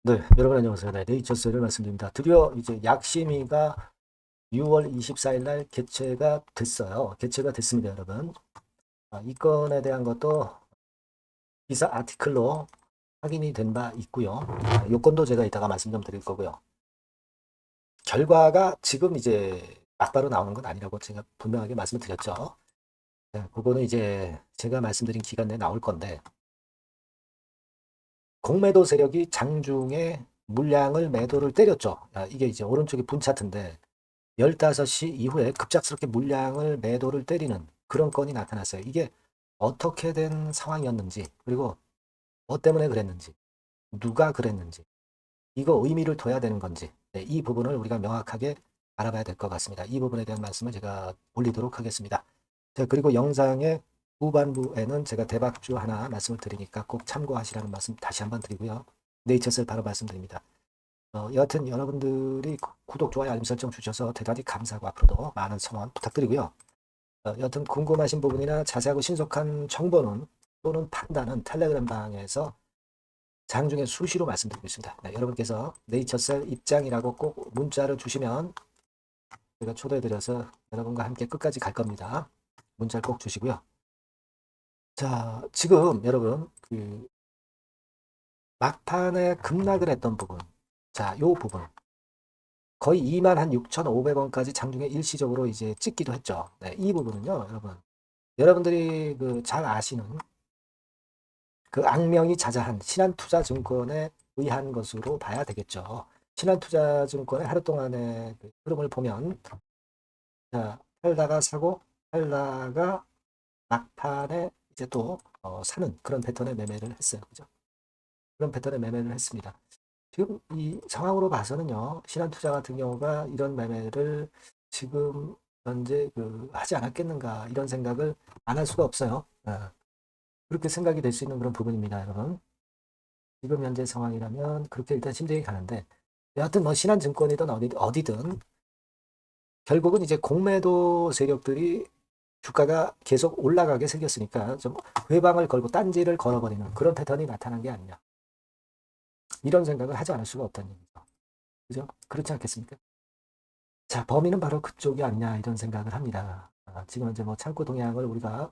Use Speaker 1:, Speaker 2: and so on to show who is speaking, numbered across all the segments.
Speaker 1: 네, 여러분 안녕하세요. 네, 네이처스를 말씀드립니다. 드디어 이제 약심이가 6월 24일 날 개최가 됐어요. 개최가 됐습니다, 여러분. 이 건에 대한 것도 기사 아티클로 확인이 된 바 있고요. 요건도 제가 이따가 말씀 좀 드릴 거고요. 결과가 지금 이제 막바로 나오는 건 아니라고 제가 분명하게 말씀을 드렸죠. 네, 그거는 이제 제가 말씀드린 기간 내에 나올 건데, 공매도 세력이 장중에 물량을 매도를 때렸죠. 이게 이제 오른쪽이 분 차트인데, 15시 이후에 급작스럽게 물량을 매도를 때리는 그런 건이 나타났어요. 이게 어떻게 된 상황이었는지, 그리고 뭐 때문에 그랬는지, 누가 그랬는지, 이거 의미를 둬야 되는 건지, 네, 이 부분을 우리가 명확하게 알아봐야 될 것 같습니다. 이 부분에 대한 말씀을 제가 올리도록 하겠습니다. 자, 그리고 영상의 후반부에는 제가 대박주 하나 말씀을 드리니까 꼭 참고하시라는 말씀 다시 한번 드리고요. 네이처스를 바로 말씀드립니다. 여하튼 여러분들이 구독, 좋아요, 알림 설정 주셔서 대단히 감사하고 앞으로도 많은 성원 부탁드리고요. 여하튼 궁금하신 부분이나 자세하고 신속한 정보는 또는 판단은 텔레그램 방에서 장중에 수시로 말씀드리고 있습니다. 네, 여러분께서 네이처셀 입장이라고 꼭 문자를 주시면 제가 초대해드려서 여러분과 함께 끝까지 갈 겁니다. 문자를 꼭 주시고요. 자, 지금 여러분 막판에 급락을 했던 부분, 자, 요 부분 거의 2만 한 6,500원까지 장중에 일시적으로 이제 찍기도 했죠. 네, 이 부분은요, 여러분. 여러분들이 그 잘 아시는 그 악명이 자자한 신한투자증권에 의한 것으로 봐야 되겠죠. 신한투자증권의 하루 동안의 그 흐름을 보면, 자, 팔다가 사고, 팔다가 막판에 이제 또 사는 그런 패턴의 매매를 했어요. 그죠? 그런 패턴의 매매를 했습니다. 지금 이 상황으로 봐서는요, 신한투자 같은 경우가 이런 매매를 지금 현재 하지 않았겠는가 이런 생각을 안 할 수가 없어요. 그렇게 생각이 될 수 있는 그런 부분입니다, 여러분. 지금 현재 상황이라면 그렇게 일단 심정이 가는데, 여하튼 뭐 신한증권이든 어디든 결국은 이제 공매도 세력들이 주가가 계속 올라가게 생겼으니까 좀 회방을 걸고 딴지를 걸어버리는 그런 패턴이 나타난 게 아니냐. 이런 생각을 하지 않을 수가 없다는 얘기죠. 그죠? 그렇지 않겠습니까? 자, 범인은 바로 그쪽이 아니냐 이런 생각을 합니다. 지금 이제 뭐 창고 동향을 우리가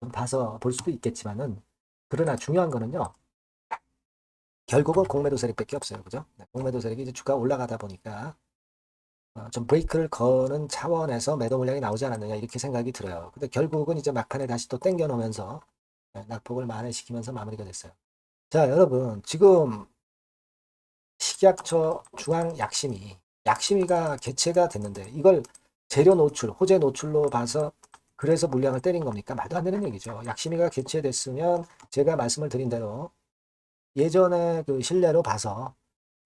Speaker 1: 좀 봐서 볼 수도 있겠지만은 그러나 중요한 거는요. 결국은 공매도 세력밖에 없어요. 그죠? 네, 공매도 세력이 이제 주가 올라가다 보니까 좀 브레이크를 거는 차원에서 매도 물량이 나오지 않았느냐 이렇게 생각이 들어요. 근데 결국은 이제 막판에 다시 또 땡겨 놓으면서 낙폭을 만회시키면서 마무리가 됐어요. 자, 여러분 지금 식약처 약심위가 개최가 됐는데 이걸 재료 노출, 호재 노출로 봐서 그래서 물량을 때린 겁니까? 말도 안 되는 얘기죠. 약심위가 개최됐으면 제가 말씀을 드린 대로 예전에 그 신뢰로 봐서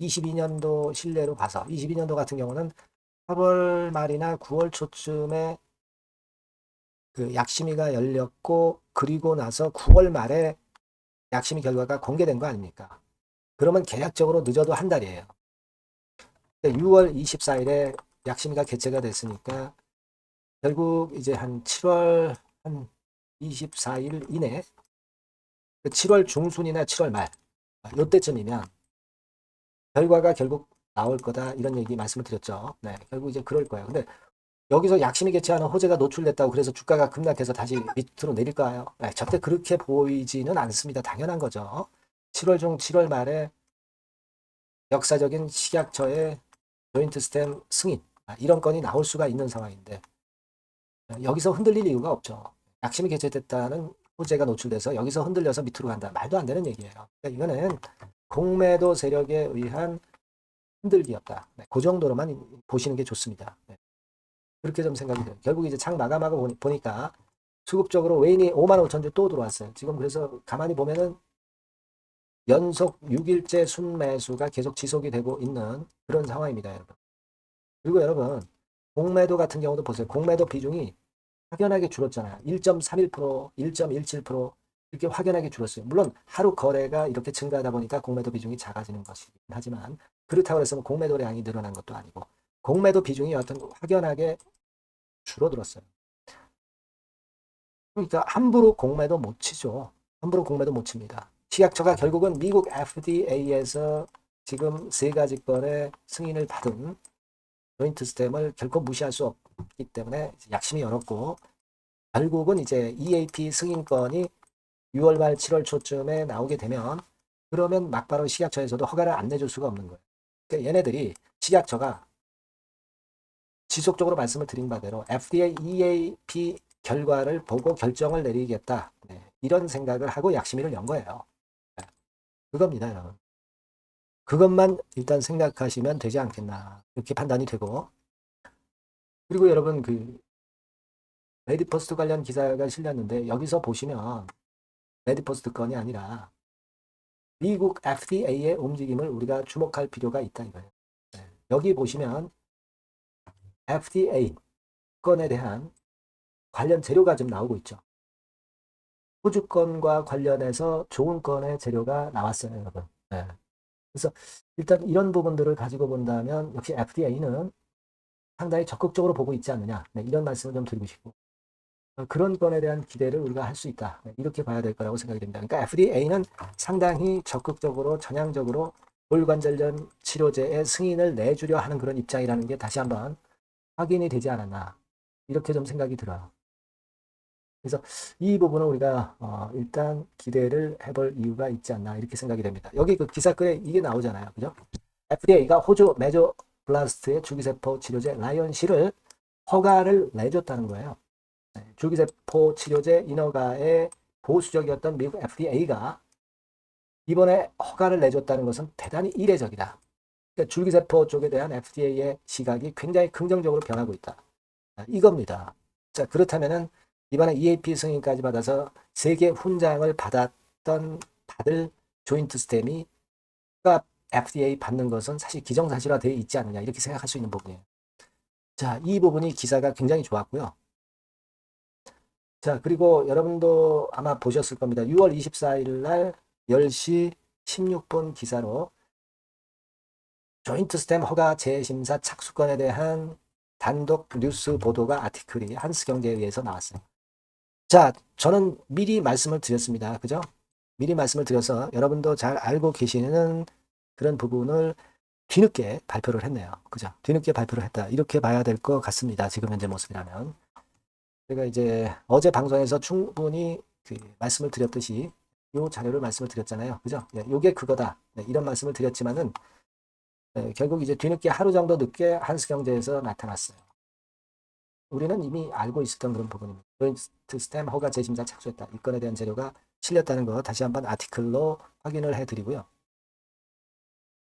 Speaker 1: 22년도 신뢰로 봐서 22년도 같은 경우는 8월 말이나 9월 초쯤에 그 약심위가 열렸고 그리고 나서 9월 말에 약심위 결과가 공개된 거 아닙니까? 그러면 계약적으로 늦어도 한 달이에요. 6월 24일에 약심위가 개최가 됐으니까 결국 이제 한 7월 한 24일 이내 7월 중순이나 7월 말 요때쯤이면 결과가 결국 나올 거다 이런 얘기 말씀을 드렸죠. 네, 결국 이제 그럴 거예요. 근데 여기서 약심이 개최하는 호재가 노출됐다고 그래서 주가가 급락해서 다시 밑으로 내릴까요? 네, 절대 그렇게 보이지는 않습니다. 당연한 거죠. 7월 중 7월 말에 역사적인 식약처의 조인트 스템 승인 이런 건이 나올 수가 있는 상황인데 여기서 흔들릴 이유가 없죠. 약심이 개최됐다는 호재가 노출돼서 여기서 흔들려서 밑으로 간다. 말도 안 되는 얘기예요. 그러니까 이거는 공매도 세력에 의한 흔들기였다. 네, 그 정도로만 보시는 게 좋습니다. 네, 그렇게 좀 생각이 돼요. 결국 이제 창 마감하고 보니까 수급적으로 외인이 5만 5천 주 또 들어왔어요. 지금 그래서 가만히 보면은 연속 6일째 순매수가 계속 지속이 되고 있는 그런 상황입니다, 여러분. 그리고 여러분, 공매도 같은 경우도 보세요. 공매도 비중이 확연하게 줄었잖아요. 1.31%, 1.17% 이렇게 확연하게 줄었어요. 물론 하루 거래가 이렇게 증가하다 보니까 공매도 비중이 작아지는 것이긴 하지만 그렇다고 해서 공매도량이 늘어난 것도 아니고 공매도 비중이 어떤 확연하게 줄어들었어요. 그러니까 함부로 공매도 못 치죠. 함부로 공매도 못 칩니다. 식약처가 결국은 미국 FDA에서 지금 세 가지 건의 승인을 받은 조인트 스템을 결코 무시할 수 없기 때문에 약심이 열었고, 결국은 이제 EAP 승인건이 6월 말 7월 초쯤에 나오게 되면, 그러면 막바로 식약처에서도 허가를 안 내줄 수가 없는 거예요. 그러니까 얘네들이 식약처가 지속적으로 말씀을 드린 바대로 FDA, EAP 결과를 보고 결정을 내리겠다. 네, 이런 생각을 하고 약심의를 연 거예요. 네, 그겁니다, 여러분. 그것만 일단 생각하시면 되지 않겠나. 이렇게 판단이 되고. 그리고 여러분, 레디퍼스트 관련 기사가 실렸는데, 여기서 보시면, 레디퍼스트 건이 아니라, 미국 FDA의 움직임을 우리가 주목할 필요가 있다, 이거예요. 네, 여기 보시면, FDA 건에 대한 관련 재료가 좀 나오고 있죠. 호주 건과 관련해서 좋은 건의 재료가 나왔어요, 여러분. 네. 그래서 일단 이런 부분들을 가지고 본다면 역시 FDA는 상당히 적극적으로 보고 있지 않느냐. 네, 이런 말씀을 좀 드리고 싶고 그런 건에 대한 기대를 우리가 할 수 있다. 네, 이렇게 봐야 될 거라고 생각이 됩니다. 그러니까 FDA는 상당히 적극적으로 전향적으로 골관절염 치료제의 승인을 내주려 하는 그런 입장이라는 게 다시 한번 확인이 되지 않았나. 이렇게 좀 생각이 들어요. 그래서 이 부분은 우리가 일단 기대를 해볼 이유가 있지 않나 이렇게 생각이 됩니다. 여기 그 기사글에 이게 나오잖아요. 그죠? FDA가 호주 메조블라스트의 줄기세포 치료제 라이언시를 허가를 내줬다는 거예요. 줄기세포 치료제 인허가의 보수적이었던 미국 FDA가 이번에 허가를 내줬다는 것은 대단히 이례적이다. 그러니까 줄기세포 쪽에 대한 FDA의 시각이 굉장히 긍정적으로 변하고 있다. 이겁니다. 자, 그렇다면은 이번에 EAP 승인까지 받아서 세계 훈장을 받을 조인트 스템이 FDA 받는 것은 사실 기정사실화되어 있지 않느냐 이렇게 생각할 수 있는 부분이에요. 자, 이 부분이 기사가 굉장히 좋았고요. 자, 그리고 여러분도 아마 보셨을 겁니다. 6월 24일 날 10시 16분 기사로 조인트 스템 허가 재심사 착수건에 대한 단독 뉴스 보도가 아티클이 한스경제에 의해서 나왔어요. 자, 저는 미리 말씀을 드렸습니다. 그죠? 미리 말씀을 드려서 여러분도 잘 알고 계시는 그런 부분을 뒤늦게 발표를 했네요. 그죠? 뒤늦게 발표를 했다. 이렇게 봐야 될 것 같습니다. 지금 현재 모습이라면. 제가 이제 어제 방송에서 충분히 말씀을 드렸듯이 이 자료를 말씀을 드렸잖아요. 그죠? 예, 요게 그거다. 네, 이런 말씀을 드렸지만은 결국 이제 뒤늦게 하루 정도 늦게 한스경제에서 나타났어요. 우리는 이미 알고 있었던 그런 부분입니다. 조인트 스템 허가 재심사 착수했다. 이 건에 대한 재료가 실렸다는 거 다시 한번 아티클로 확인을 해드리고요.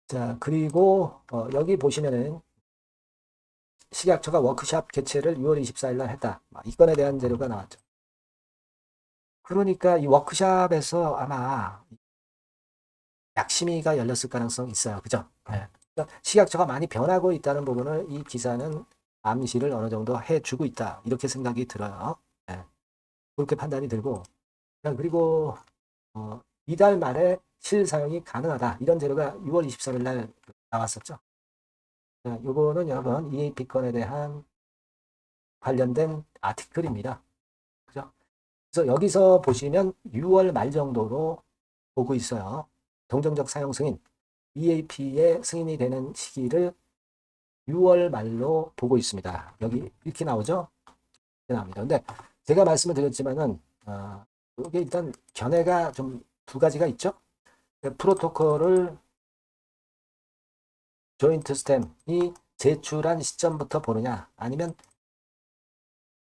Speaker 1: 자, 그리고 여기 보시면은 식약처가 워크샵 개최를 6월 24일 날 했다. 이 건에 대한 재료가 나왔죠. 그러니까 이 워크샵에서 아마 약심의가 열렸을 가능성이 있어요. 그죠? 네. 그러니까 식약처가 많이 변하고 있다는 부분을 이 기사는 암시를 어느 정도 해주고 있다. 이렇게 생각이 들어요. 네. 그렇게 판단이 들고 그리고 이달 말에 실사용이 가능하다. 이런 재료가 6월 23일 날 나왔었죠. 요거는 여러분 EAP 건에 대한 관련된 아티클입니다. 그죠? 그래서 여기서 보시면 6월 말 정도로 보고 있어요. 동정적 사용 승인, EAP의 승인이 되는 시기를 6월 말로 보고 있습니다. 여기 이렇게 나오죠? 이렇게 나옵니다. 근데 제가 말씀을 드렸지만은 이게 일단 견해가 좀 두 가지가 있죠. 프로토콜을 조인트 스템이 제출한 시점부터 보느냐 아니면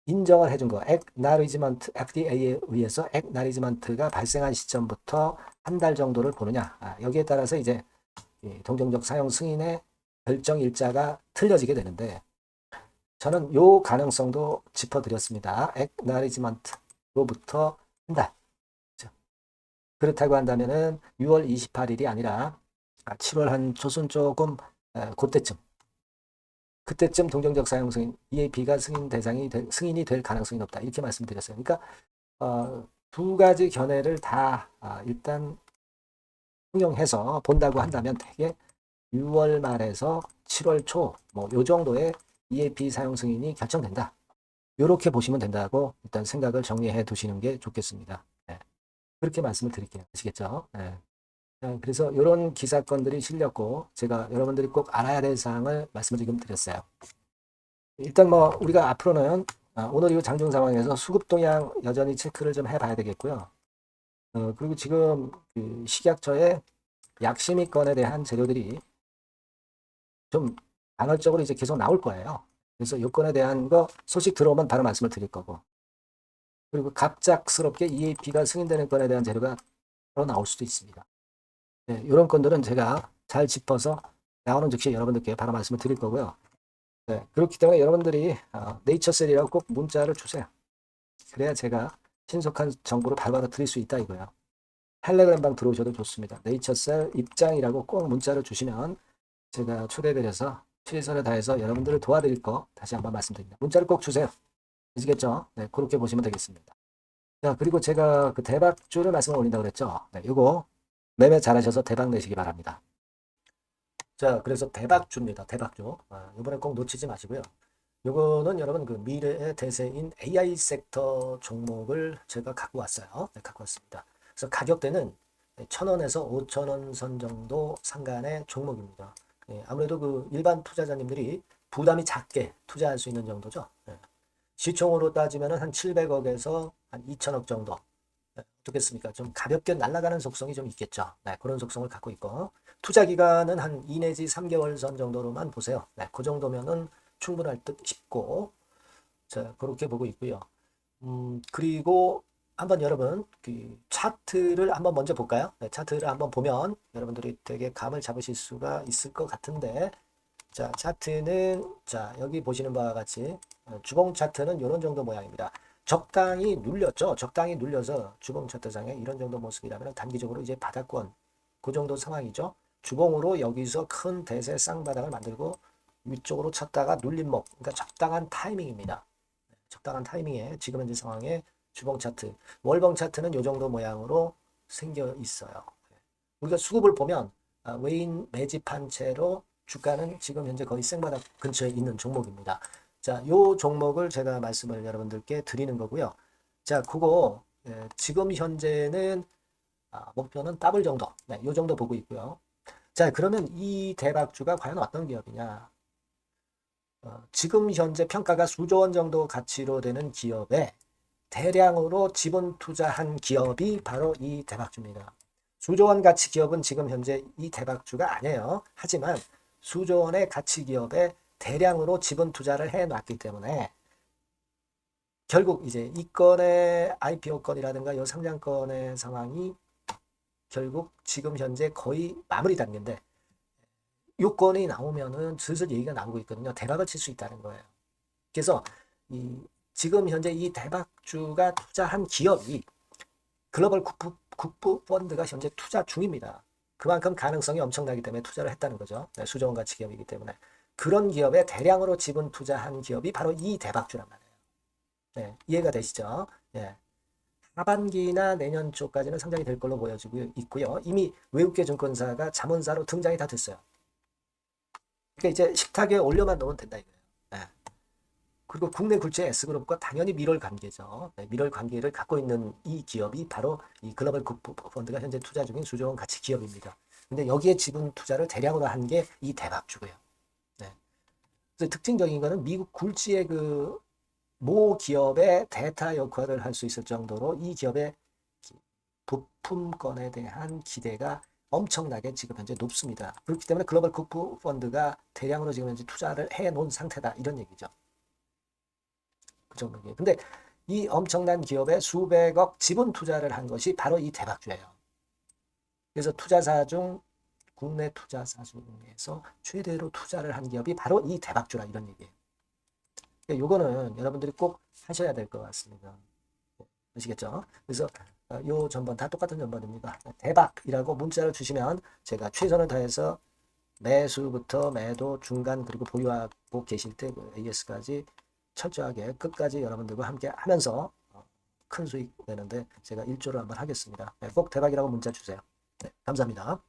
Speaker 1: 인정을 해준 거 액나리지먼트 FDA에 의해서 액나리지먼트가 발생한 시점부터 한 달 정도를 보느냐 여기에 따라서 이제 동정적 사용 승인의 결정 일자가 틀려지게 되는데 저는 요 가능성도 짚어드렸습니다. 액나리지먼트로부터 한 달. 그렇다고 한다면은 6월 28일이 아니라 7월 한 초순 조금 그때쯤 동정적 사용 승인 EAP가 승인이 될 가능성이 높다. 이렇게 말씀드렸어요. 그러니까 두 가지 견해를 다 일단 통용해서 본다고 한다면 되게 6월 말에서 7월 초 뭐 요 정도의 EAP 사용 승인이 결정된다. 이렇게 보시면 된다고 일단 생각을 정리해 두시는 게 좋겠습니다. 네. 그렇게 말씀을 드릴게요. 아시겠죠? 네. 그래서 이런 기사건들이 실렸고 제가 여러분들이 꼭 알아야 될 사항을 말씀을 지금 드렸어요. 일단 뭐 우리가 앞으로는 오늘 이 장중 상황에서 수급 동향 여전히 체크를 좀 해봐야 되겠고요. 그리고 지금 그 식약처의 약심의건에 대한 재료들이 좀 간헐적으로 이제 계속 나올 거예요. 그래서 요건에 대한 거 소식 들어오면 바로 말씀을 드릴 거고. 그리고 갑작스럽게 EAP가 승인되는 건에 대한 재료가 바로 나올 수도 있습니다. 네, 이런 건들은 제가 잘 짚어서 나오는 즉시 여러분들께 바로 말씀을 드릴 거고요. 네, 그렇기 때문에 여러분들이 네이처셀이라고 꼭 문자를 주세요. 그래야 제가 신속한 정보를 바로바로 드릴 수 있다 이거예요. 텔레그램방 들어오셔도 좋습니다. 네이처셀 입장이라고 꼭 문자를 주시면 제가 초대드려서 최선을 다해서 여러분들을 도와드릴 거 다시 한번 말씀드립니다. 문자를 꼭 주세요. 아시겠죠? 네, 그렇게 보시면 되겠습니다. 자, 그리고 제가 그 대박주를 말씀을 올린다고 그랬죠? 네, 요거 매매 잘하셔서 대박 내시기 바랍니다. 자, 그래서 대박주입니다. 대박주. 이번에 꼭 놓치지 마시고요. 요거는 여러분 그 미래의 대세인 AI 섹터 종목을 제가 갖고 왔어요. 네, 갖고 왔습니다. 그래서 가격대는 1,000원에서 5,000원 선 정도 상간의 종목입니다. 예, 아무래도 그 일반 투자자님들이 부담이 작게 투자할 수 있는 정도죠. 예. 시총으로 따지면 한 700억에서 한 2천억 정도. 네, 어떻겠습니까? 좀 가볍게 날아가는 속성이 좀 있겠죠. 네, 그런 속성을 갖고 있고 투자 기간은 한 2 내지 3개월 선 정도로만 보세요. 네, 그 정도면은 충분할 듯 싶고 자, 그렇게 보고 있고요. 그리고 한번 여러분 그 차트를 한번 먼저 볼까요? 네, 차트를 한번 보면 여러분들이 되게 감을 잡으실 수가 있을 것 같은데 자, 차트는 자, 여기 보시는 바와 같이 주봉 차트는 이런 정도 모양입니다. 적당히 눌렸죠. 적당히 눌려서 주봉 차트상에 이런 정도 모습이라면 단기적으로 이제 바닥권 그 정도 상황이죠. 주봉으로 여기서 큰 대세 쌍바닥을 만들고 위쪽으로 쳤다가 눌림목 그러니까 적당한 타이밍입니다. 적당한 타이밍에 지금 현재 상황에 주봉 차트 월봉 차트는 이 정도 모양으로 생겨 있어요. 우리가 수급을 보면 외인 매집한 채로 주가는 지금 현재 거의 생바닥 근처에 있는 종목입니다. 자, 요 종목을 제가 말씀을 여러분들께 드리는 거고요. 자, 그거 지금 현재는 목표는 더블 정도, 네, 요 정도 보고 있고요. 자, 그러면 이 대박주가 과연 어떤 기업이냐? 지금 현재 평가가 수조 원 정도 가치로 되는 기업에 대량으로 지분 투자한 기업이 바로 이 대박주입니다. 수조 원 가치 기업은 지금 현재 이 대박주가 아니에요. 하지만 수조 원의 가치 기업에 대량으로 지분 투자를 해 놨기 때문에 결국 이제 이 건의 IPO 건이라든가 이 상장건의 상황이 결국 지금 현재 거의 마무리 단계인데 요건이 나오면은 슬슬 얘기가 나오고 있거든요. 대박을 칠 수 있다는 거예요. 그래서 이 지금 현재 이 대박주가 투자한 기업이 글로벌 국부 펀드가 현재 투자 중입니다. 그만큼 가능성이 엄청나기 때문에 투자를 했다는 거죠. 네, 수조원 가치 기업이기 때문에. 그런 기업에 대량으로 지분 투자한 기업이 바로 이 대박주란 말이에요. 네, 이해가 되시죠? 네. 하반기나 내년 초까지는 상장이 될 걸로 보여지고 있고요. 이미 외국계 증권사가 자문사로 등장이 다 됐어요. 그러니까 이제 식탁에 올려만 놓으면 된다 이거예요. 네. 그리고 국내 굴지의 S그룹과 당연히 밀월 관계죠. 네, 밀월 관계를 갖고 있는 이 기업이 바로 이 글로벌 국부 펀드가 현재 투자 중인 수조원 가치 기업입니다. 근데 여기에 지분 투자를 대량으로 한 게 이 대박주고요. 네. 그래서 특징적인 거는 미국 굴지의 그 모 기업의 대타 역할을 할 수 있을 정도로 이 기업의 부품권에 대한 기대가 엄청나게 지금 현재 높습니다. 그렇기 때문에 글로벌 국부 펀드가 대량으로 지금 현재 투자를 해 놓은 상태다 이런 얘기죠. 그 정도예요. 근데 이 엄청난 기업에 수백억 지분 투자를 한 것이 바로 이 대박주예요. 그래서 투자사 중 국내 투자사 중에서 최대로 투자를 한 기업이 바로 이 대박주라 이런 얘기예요. 그러니까 요거는 여러분들이 꼭 하셔야 될 것 같습니다. 아시겠죠? 그래서 요 전번 다 똑같은 전번입니다. 대박이라고 문자를 주시면 제가 최선을 다해서 매수부터 매도 중간 그리고 보유하고 계실 때 그 AS까지 철저하게 끝까지 여러분들과 함께 하면서 큰 수익 내는데 제가 일조를 한번 하겠습니다. 네, 꼭 대박이라고 문자 주세요. 네, 감사합니다.